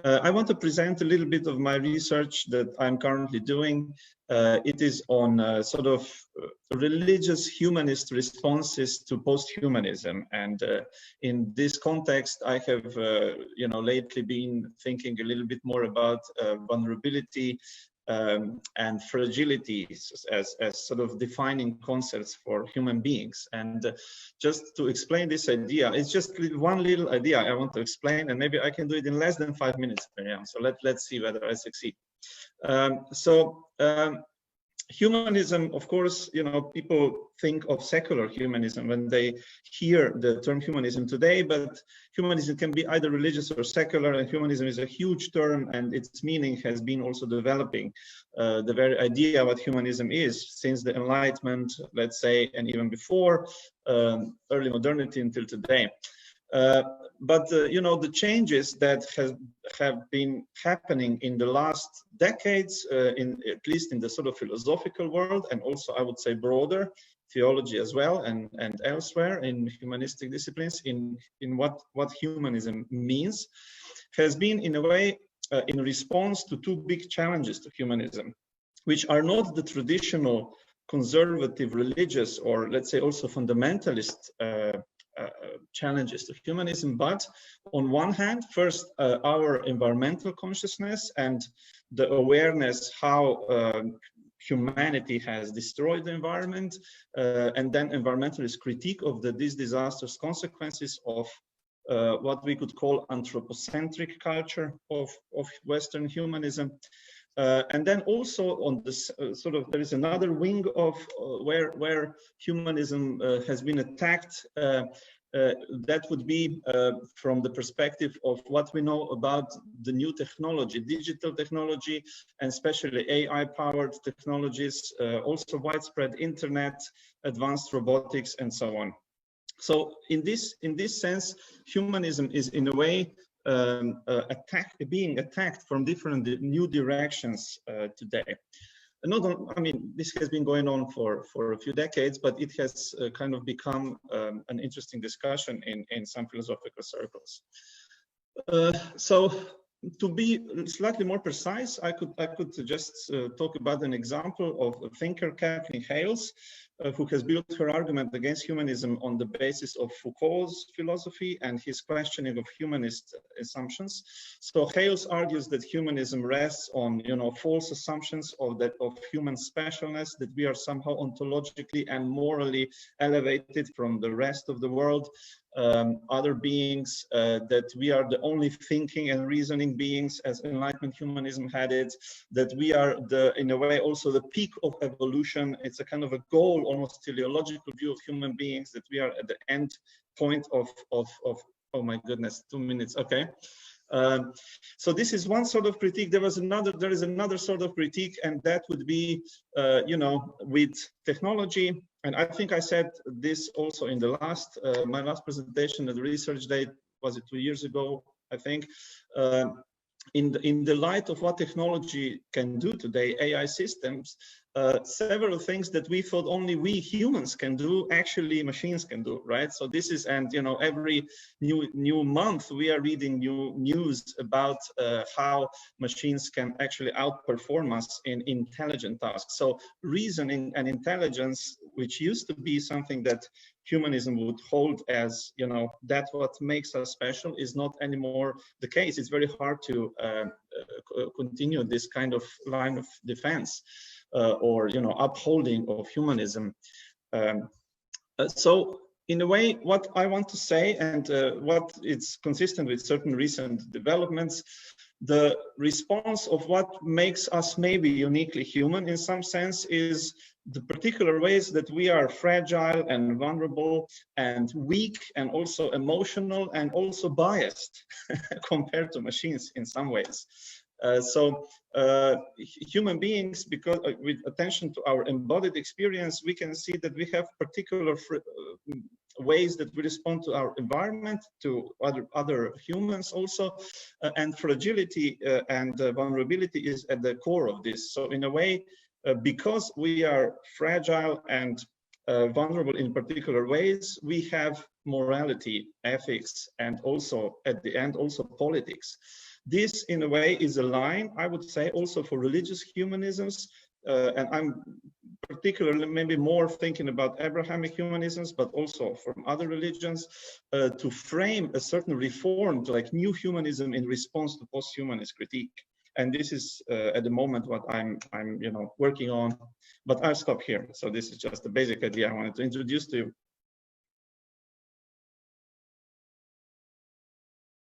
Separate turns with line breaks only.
I want to present a little bit of my research that I'm currently doing. It is on sort of religious humanist responses to post-humanism, and in this context, I have, lately been thinking a little bit more about vulnerability and fragility as sort of defining concepts for human beings. And just to explain this idea, it's just one little idea I want to explain, and maybe I can do it in less than 5 minutes, Miriam. So let's see whether I succeed. Humanism, of course, people think of secular humanism when they hear the term humanism today, but humanism can be either religious or secular, and humanism is a huge term, and its meaning has been also developing. The very idea what humanism is since the Enlightenment, let's say, and even before early modernity until today. But the changes that have been happening in the last decades, at least in the sort of philosophical world, and also I would say broader theology as well, and elsewhere in humanistic disciplines, in what humanism means, has been in a way in response to two big challenges to humanism, which are not the traditional conservative religious or let's say also fundamentalist challenges to humanism, but on one hand, first our environmental consciousness and the awareness how humanity has destroyed the environment, and then environmentalist critique of these disastrous consequences of what we could call anthropocentric culture of Western humanism. And then also on this there is another wing of where humanism has been attacked. That would be from the perspective of what we know about the new technology, digital technology, and especially AI-powered technologies, also widespread internet, advanced robotics, and so on. So in this sense, humanism is in a way being attacked from different new directions today. I mean, this has been going on for a few decades, but it has kind of become an interesting discussion in some philosophical circles. So to be slightly more precise, I could just talk about an example of a thinker, Kathleen Hales, who has built her argument against humanism on the basis of Foucault's philosophy and his questioning of humanist assumptions. So Hales argues that humanism rests on, false assumptions of human specialness, that we are somehow ontologically and morally elevated from the rest of the world, other beings, that we are the only thinking and reasoning beings as Enlightenment humanism had it, that we are in a way also the peak of evolution. It's a kind of a goal, almost teleological view of human beings, that we are at the end point of oh my goodness, 2 minutes, okay. So this is one sort of critique. There is another sort of critique, and that would be, with technology. And I think I said this also in the my last presentation at the research day, was it 2 years ago, I think. In the light of what technology can do today, AI systems, several things that we thought only we humans can do, actually machines can do, right? So this is, and every new month we are reading new news about how machines can actually outperform us in intelligent tasks. So reasoning and intelligence, which used to be something that humanism would hold as, that's what makes us special, is not anymore the case. It's very hard to continue this kind of line of defense or upholding of humanism. So in a way, what I want to say, and what it's consistent with certain recent developments, the response of what makes us maybe uniquely human in some sense is the particular ways that we are fragile and vulnerable and weak and also emotional and also biased compared to machines in some ways. So human beings, because with attention to our embodied experience, we can see that we have particular ways that we respond to our environment, to other humans also, and fragility and vulnerability is at the core of this. So in a way, because we are fragile and vulnerable in particular ways, we have morality, ethics, and also at the end also politics. This, in a way, is a line, I would say, also for religious humanisms, and I'm particularly maybe more thinking about Abrahamic humanisms, but also from other religions, to frame a certain reformed, like new humanism in response to post-humanist critique. And this is at the moment what I'm working on, but I'll stop here. So this is just the basic idea I wanted to introduce to you.